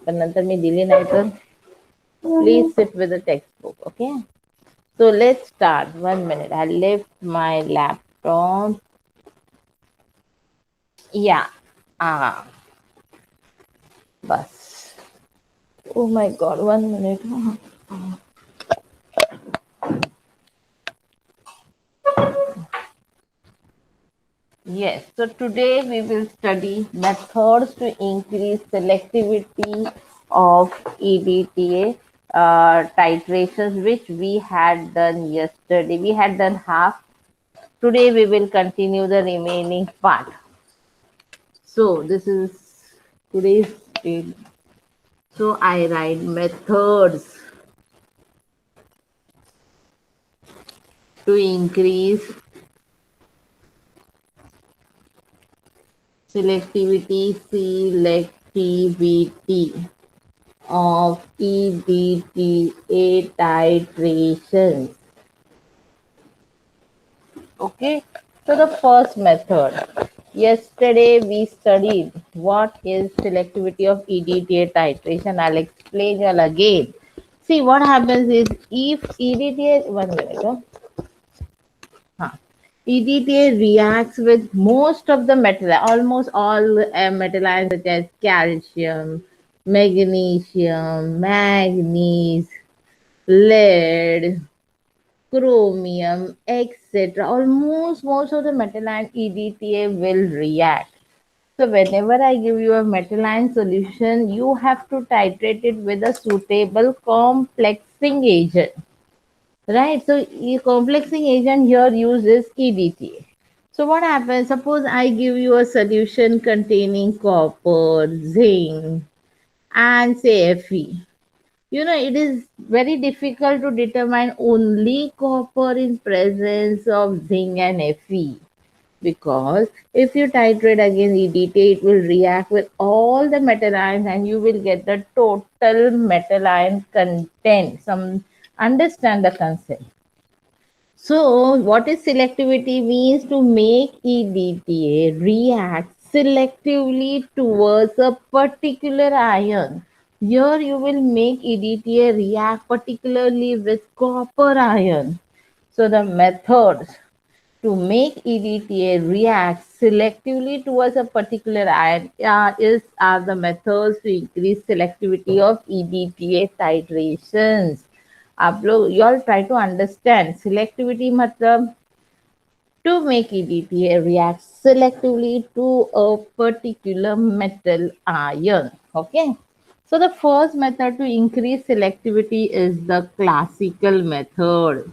पण नंतर मी दिली नाही तर please sit with the textbook. Okay, so let's start. 1 minute. I left my laptop. Yeah. Ah, bus. Oh my God. 1 minute. Yes. So today we will study methods to increase selectivity of EDTA titrations, which we had done yesterday. We had done half. Today we will continue the remaining part. So this is today's date. So I write methods to increase selectivity of EDTA titrations. Okay, so the first method. Yesterday we studied what is selectivity of EDTA titration. I'll explain you all again. See what happens is if EDTA 1 minute. Huh. EDTA reacts with most of the metal, almost all metal ions such as calcium, magnesium, manganese, lead, chromium, etc. Almost most of the metal ion EDTA will react. So whenever I give you a metal ion solution, you have to titrate it with a suitable complexing agent. Right, so complexing agent here uses EDTA. So what happens? Suppose I give you a solution containing copper, zinc, and say Fe. You know, it is very difficult to determine only copper in presence of zinc and Fe, because if you titrate against EDTA, it will react with all the metal ions and you will get the total metal ion content. Some understand the concept. So, what is selectivity means to make EDTA react selectively towards a particular ion. Here you will make EDTA react particularly with copper ion. So, the methods to make EDTA react selectively towards a particular ion are the methods to increase selectivity of EDTA titrations. आप लोग you all try to understand selectivity मतलब to make EDTA react selectively to a particular metal ion. Okay. So the first method to increase selectivity is the classical method.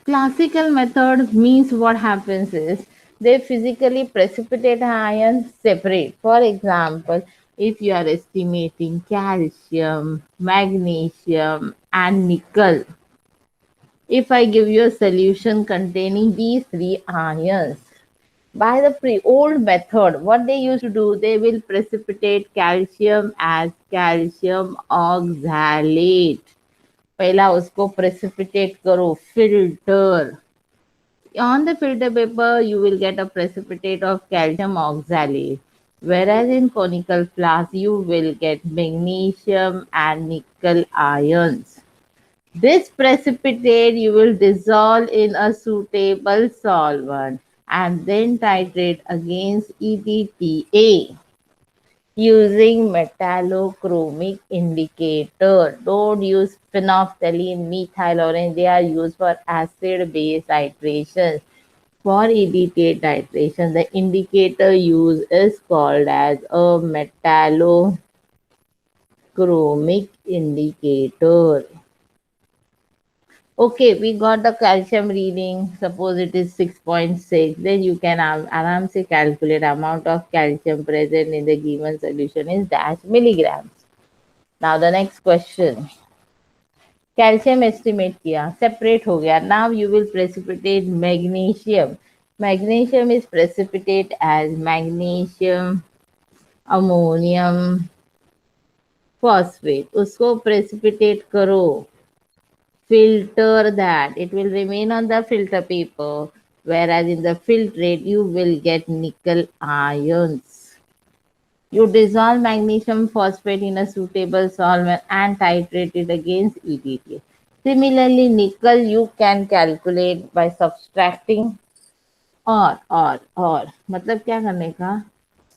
Classical method means what happens is they physically precipitate ions separate. For example, if you are estimating calcium, magnesium, and nickel, if I give you a solution containing these three ions, by the old method, what they used to do, they will precipitate calcium as calcium oxalate. पहला उसको precipitate करो, filter. On the filter paper, you will get a precipitate of calcium oxalate. Whereas in conical flask, you will get magnesium and nickel ions. This precipitate you will dissolve in a suitable solvent and then titrate against EDTA using metallochromic indicator. Don't use phenolphthalein, methyl orange. They are used for acid-base titration. For EDTA titration, the indicator used is called as a metallochromic indicator. Okay, we got the calcium reading. Suppose it is 6.6. Then you can aram se calculate amount of calcium present in the given solution is dash milligrams. Now the next question. Calcium estimate किया, separate हो गया. Now you will precipitate magnesium. Magnesium is precipitate as magnesium ammonium phosphate. उसको precipitate करो. Filter that. It will remain on the filter paper, whereas in the filtrate you will get nickel ions. You dissolve magnesium phosphate in a suitable solvent and titrate it against EDTA. Similarly, nickel you can calculate by subtracting और मतलब क्या करने का,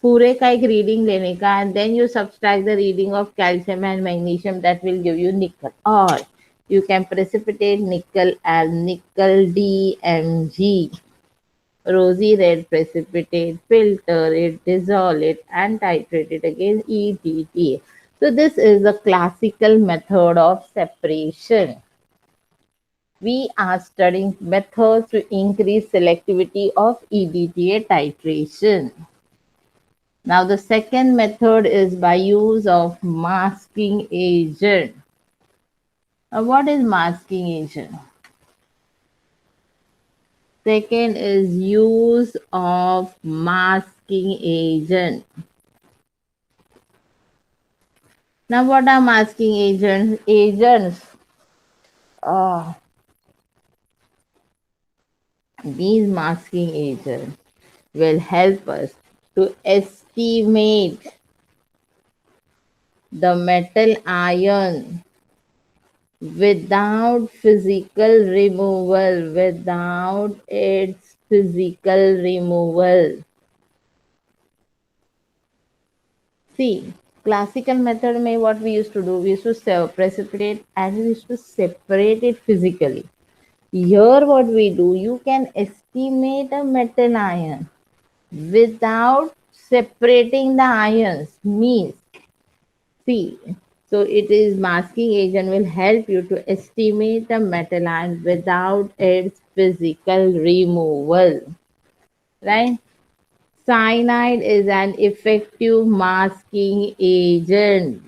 पूरे का एक reading लेने का and then you subtract the reading of calcium and magnesium that will give you nickel, और you can precipitate nickel as nickel DMG, rosy red precipitate, filter it, dissolve it, and titrate it against EDTA. So this is the classical method of separation. We are studying methods to increase selectivity of EDTA titration. Now the second method is by use of masking agent. Now what is masking agent? Second is use of masking agent. Now what are masking agents? Uh, these masking agents will help us to estimate the metal ion without physical removal, without its physical removal. See, classical method may what we used to do, we used to precipitate and we used to separate it physically. Here what we do, you can estimate a metal ion without separating the ions. Means, see, so it is masking agent will help you to estimate the metal ion without its physical removal. Right? Cyanide is an effective masking agent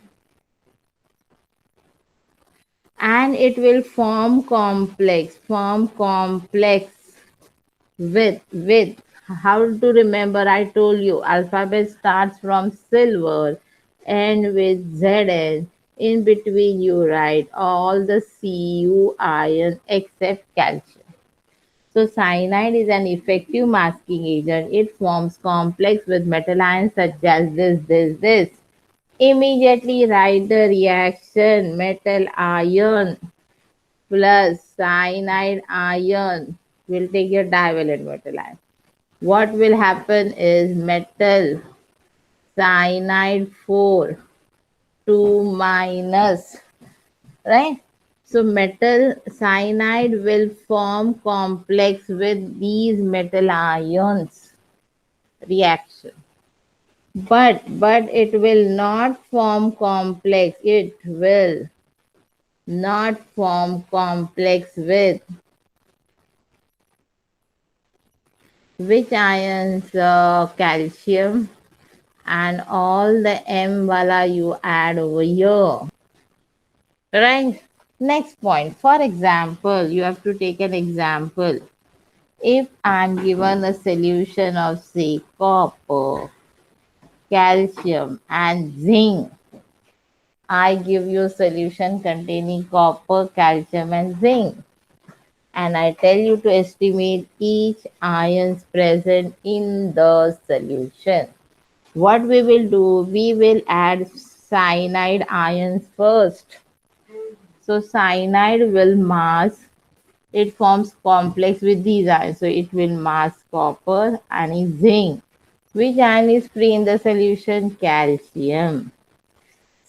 and it will form complex with how to remember. I told you alphabet starts from silver and with Zn. In between you write all the Cu ions except calcium. So cyanide is an effective masking agent. It forms complex with metal ions such as this. Immediately write the reaction: metal ion plus cyanide ion will take your divalent metal ion. What will happen is metal cyanide 4 2 minus, right? So metal cyanide will form complex with these metal ions reaction. But it will not form complex. It will not form complex with which ions? Calcium and all the M wala you add over here. Right? Next point. For example, you have to take an example. If I'm given a solution of say copper, calcium and zinc, I give you a solution containing copper, calcium and zinc. And I tell you to estimate each ions present in the solution. What we will do, we will add cyanide ions first. So cyanide will mask, it forms complex with these ions. So it will mask copper and zinc. Which ion is free in the solution? Calcium.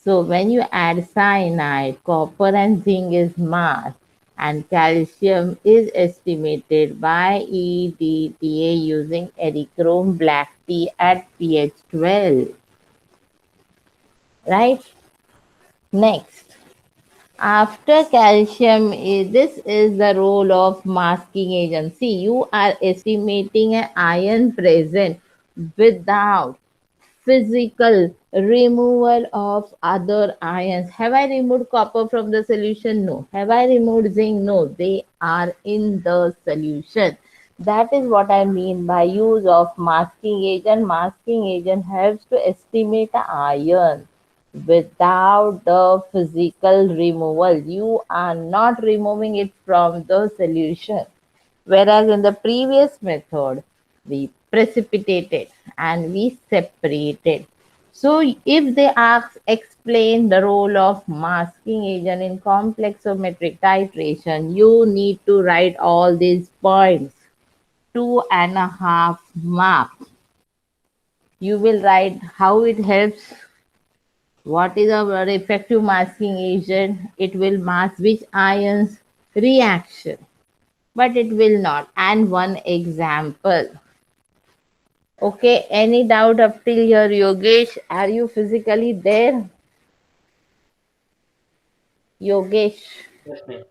So when you add cyanide, copper and zinc is masked and calcium is estimated by EDTA using Erythrome black tea at pH 12. Right? Next, after calcium, this is the role of masking agent. See, you are estimating an ion present without physical removal of other ions. Have I removed copper from the solution? No. Have I removed zinc? No. They are in the solution. That is what I mean by use of masking agent. Masking agent helps to estimate the ion without the physical removal. You are not removing it from the solution. Whereas in the previous method, we precipitated and we separated. So if they ask explain the role of masking agent in complexometric titration, you need to write all these points. 2.5 marks. You will write how it helps, what is our effective masking agent, it will mask which ions reaction, but it will not. And one example. Okay, any doubt up till here, Yogesh? Are you physically there? Yogesh? Yes, ma'am.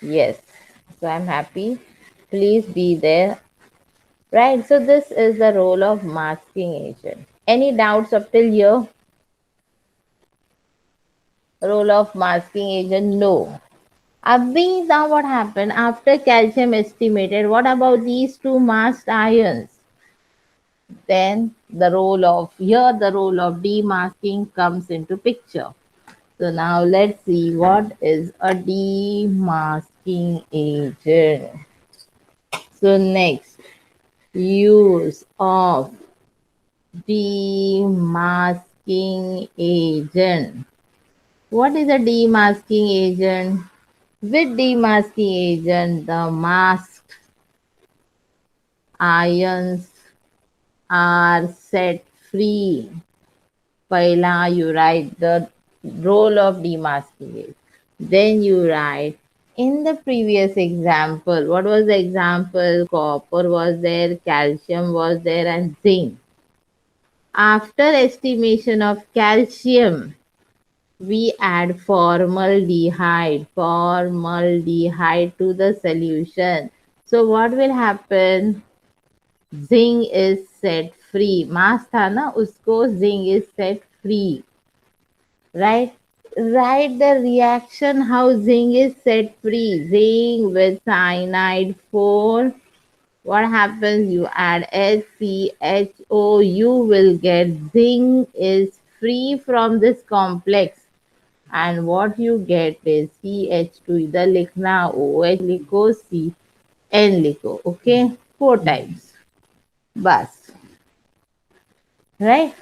Yes. So I'm happy. Please be there. Right. So this is the role of masking agent. Any doubts up till here? Role of masking agent? No. Abhi, now what happened after calcium estimated? What about these two masked ions? Then the role of demasking comes into picture. So now let's see what is a demasking agent. So next, use of demasking agent. What is a demasking agent? With demasking agent, the masked ions are set free. Paila, you write the role of demasking agent. Then you write in the previous example, what was the example? Copper was there, calcium was there, and zinc. After estimation of calcium, we add formaldehyde to the solution. So what will happen? Zinc is set free. मास था ना उसको zinc is set free. Right? Write the reaction how zinc is set free. Zinc with cyanide 4. What happens? You add HCHO, you will get zinc is free from this complex. And what you get is CH2. इधर लिखना OH लिखो C N लिखो. Okay? 4 times. Bas. Right?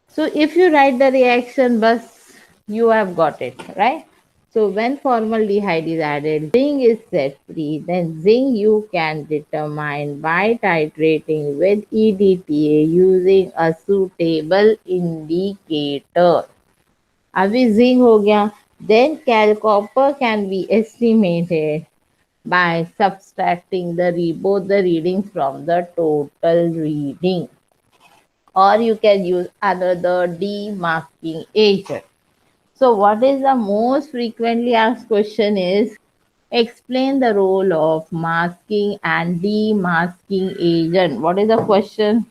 So if you write the reaction, bus, you have got it, right? So when formaldehyde is added, zinc is set free. Then zinc you can determine by titrating with EDTA using a suitable indicator. अभी zinc हो गया. Then cal copper can be estimated by subtracting both the readings from the total reading, or you can use another demasking agent. So what is the most frequently asked question is explain the role of masking and demasking agent. What is the question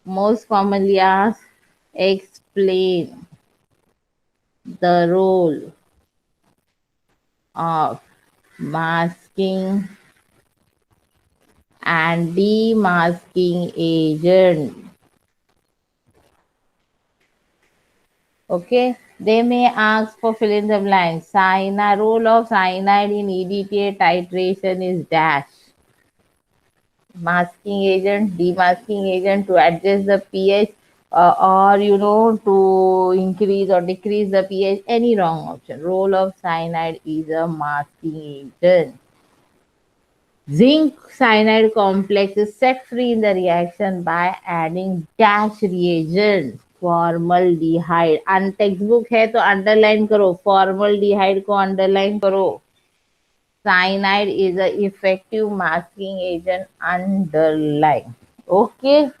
most commonly asked? Explain the role of masking and demasking agent. Okay, they may ask for fill in the blank. Cyanide, role of cyanide in EDTA titration is dash. Masking agent, demasking agent to adjust the pH, or to increase or decrease the pH. Any wrong option. Role of cyanide is a masking agent. Zinc cyanide complex is set free in the reaction by adding dash reagent formaldehyde. Textbook है तो underline करो, formaldehyde को underline करो. Cyanide is a effective masking agent, underline. Okay,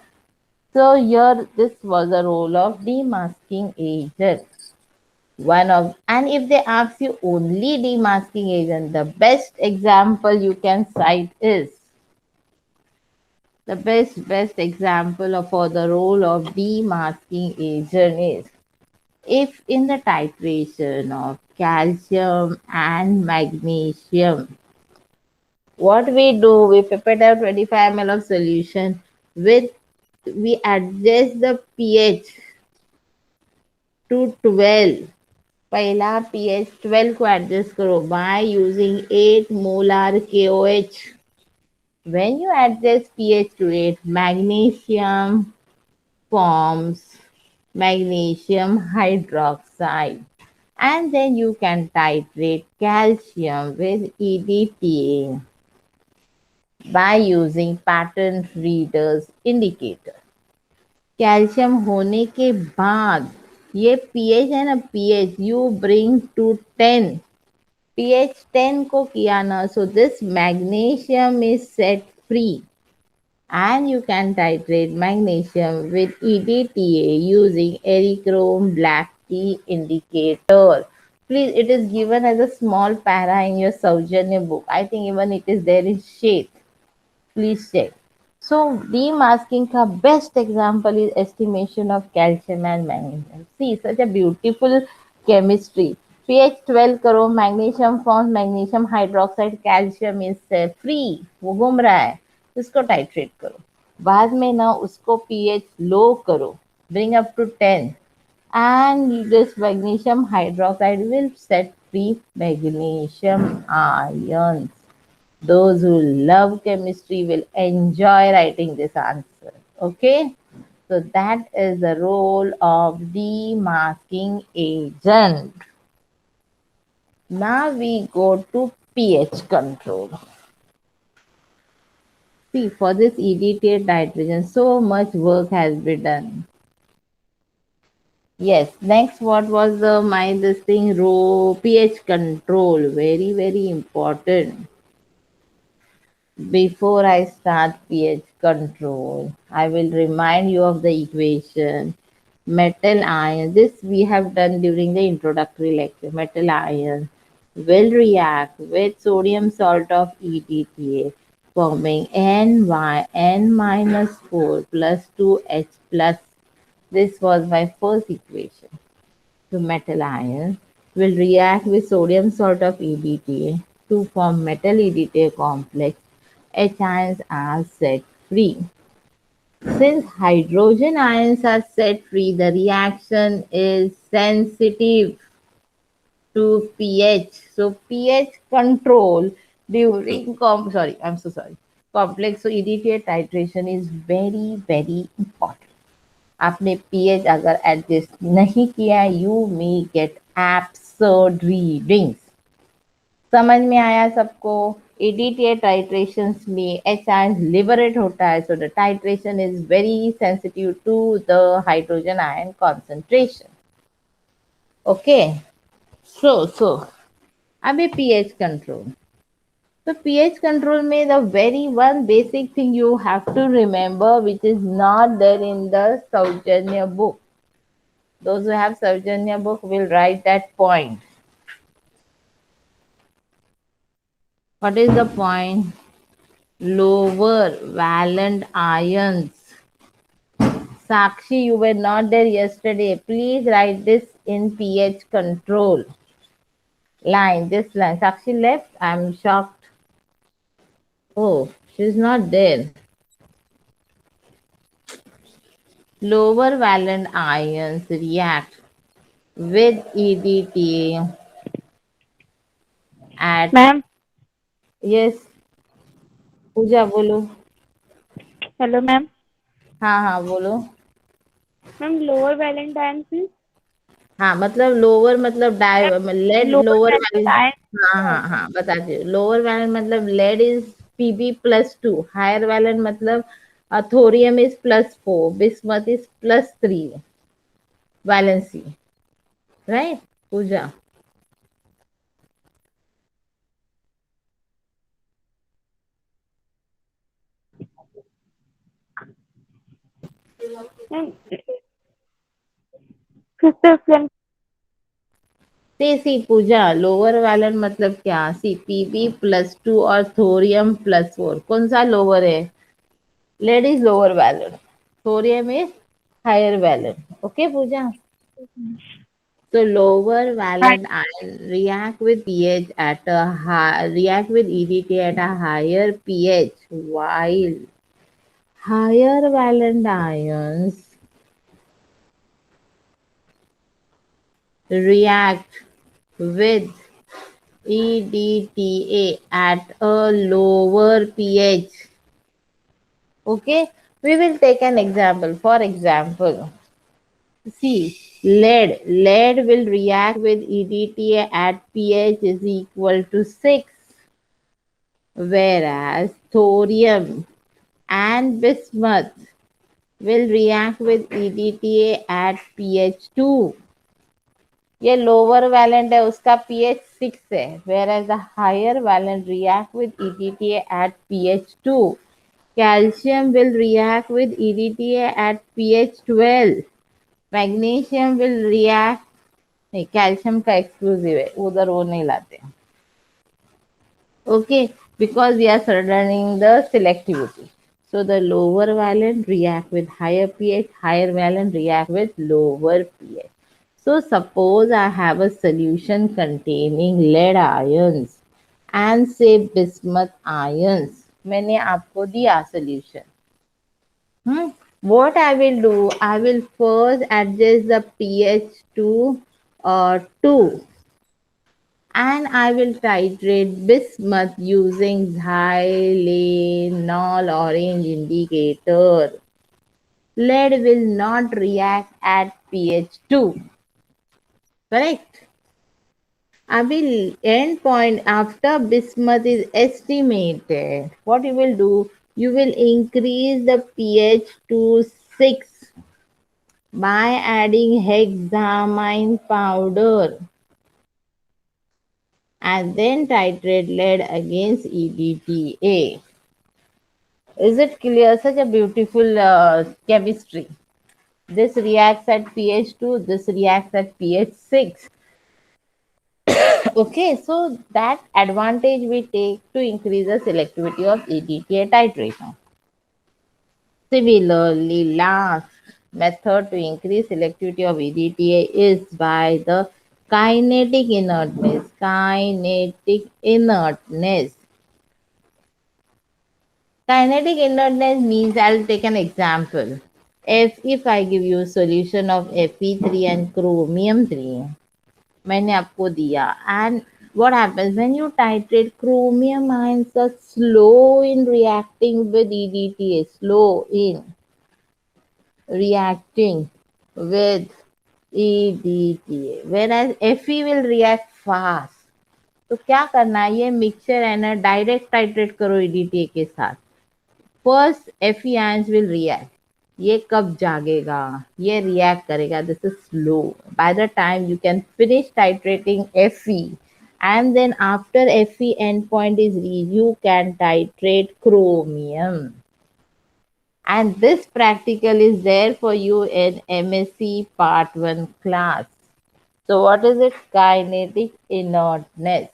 so here this was the role of demasking agent. One of, and if they ask you only demasking agent, the best example you can cite is the best example of for the role of demasking agent is if in the titration of calcium and magnesium, what we do, we prepare 25 ml of solution with, we adjust the pH to 12. पहला pH 12 को adjust करो by using 8 molar KOH. When you adjust pH to 8, magnesium forms magnesium hydroxide. And then you can titrate calcium with EDTA by using pattern readers indicator. Calcium होने के बाद ये pH है ना, pH you bring to 10, pH 10 को किया ना, so this magnesium is set free and you can titrate magnesium with EDTA using Erichrome black tea indicator. Please, it is given as a small para in your Saujanya book. I think even it is there in shade. Please check. So, demasking ka best example is estimation of calcium and magnesium. See, such a beautiful chemistry. pH 12 करो, magnesium forms magnesium hydroxide, calcium is free, वो घूम रहा है, उसको titrate करो. बाद में ना उसको pH low करो, bring up to 10, and this magnesium hydroxide will set free magnesium ions. Those who love chemistry will enjoy writing this answer. Okay, so that is the role of demasking agent. Now we go to pH control. See, for this EDTA nitrogen, so much work has been done. Yes, next what was the my this thing row pH control, very important. Before I start pH control, I will remind you of the equation. Metal ion, this we have done during the introductory lecture. Metal ion will react with sodium salt of EDTA, forming N minus 4 plus 2H plus. This was my first equation. So metal ion will react with sodium salt of EDTA to form metal EDTA complex. H ions are set free. Since hydrogen ions are set free, the reaction is sensitive to pH. So pH control during complex. So EDTA titration is very important. आपने pH अगर adjust नहीं किया, you may get absurd readings. समझ में आया सबको? EDTA titrations में H ions liberate होता है, so the titration is very sensitive to the hydrogen ion concentration. Okay, so अभी pH control. So pH control में the very one basic thing you have to remember, which is not there in the Saujanya book. Those who have Saujanya book will write that point. What is the point? Lower valent ions. Sakshi, you were not there yesterday. Please write this in pH control line. This line. Sakshi left. I'm shocked. Oh, she's not there. Lower valent ions react with EDTA at. Ma'am Yes, पूजा बोलो. Hello ma'am. हाँ बोलो. Ma'am lower valent ion से हाँ मतलब lower मतलब lead lower lower valent valence. Ion. हाँ बताती हूँ. लोअर वैलेंट मतलब lead is Pb+2. Higher valent मतलब thorium is +4, bismuth is +3 valency. Right Pooja? Ma'am crystal see Pooja, lower valent मतलब क्या? सी Pb+2 और थोरियम +4. कौन सा लोअर है? Lead is lower valent, thorium is higher valent. Okay Pooja? So lower valent ion react with EDTA at a higher pH, while higher valent ions react with EDTA at a lower pH. Okay, We will take an example. For example, see, lead will react with EDTA at pH is equal to 6, whereas thorium and bismuth will react with EDTA at pH 2. ये lower valent है उसका pH 6 है, whereas the higher valent react with EDTA at pH 2. Calcium will react with EDTA at pH 12. Magnesium will react, नहीं calcium का exclusive है, उधर वो नहीं लाते. Okay, because we are studying the selectivity. So the lower valent react with higher pH, higher valent react with lower pH. So suppose I have a solution containing lead ions and say bismuth ions. मैंने आपको दिया solution. What I will do, I will first adjust the pH to 2, and I will titrate bismuth using xylenol orange indicator. Lead will not react at pH 2. Correct? Abhi end point after bismuth is estimated, what you will do? You will increase the pH to 6 by adding hexamine powder and then titrate lead against EDTA. Is it clear? Such a beautiful chemistry. This reacts at pH 2, this reacts at pH 6. Okay, so that advantage we take to increase the selectivity of EDTA titration. Similarly, last method to increase selectivity of EDTA is by the kinetic inertness. Kinetic inertness. Kinetic inertness means, I'll take an example. If I give you a solution of Fe3 and chromium 3, मैंने आपको दिया, and what happens when you titrate, chromium ions are slow in reacting with EDTA, slow in reacting with EDTA, whereas Fe will react fast. तो क्या करना है, ये mixture है ना, डायरेक्ट टाइट्रेट करो EDTA के साथ. First Fe ions will react. ये कब जागेगा, ये रिएक्ट करेगा, this is slow. By the time you can finish titrating Fe, and then after Fe endpoint is reached, you can titrate chromium. And this practical is there for you in MSc Part 1 class. So what is it? Kinetic inertness.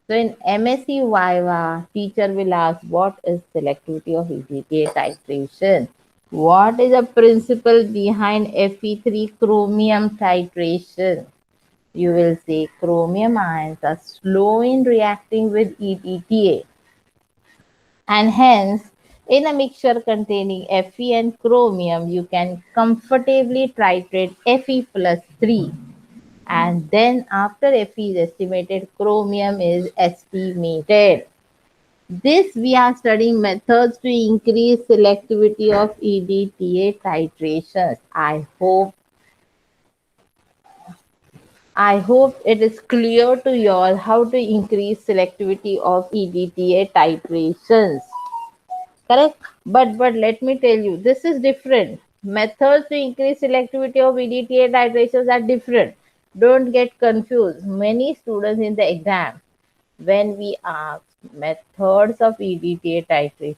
So in MSc Viva, teacher will ask what is selectivity of EDTA titration. What is the principle behind Fe3 chromium titration? You will say chromium ions are slow in reacting with EDTA, and hence in a mixture containing Fe and chromium, you can comfortably titrate Fe plus 3, and then after Fe is estimated, chromium is estimated. This we are studying methods to increase selectivity of EDTA titrations. I hope it is clear to you all how to increase selectivity of EDTA titrations. Correct? But let me tell you, this is different. Methods to increase selectivity of EDTA titrations are different. Don't get confused. Many students in the exam, when we ask methods of EDTA titration,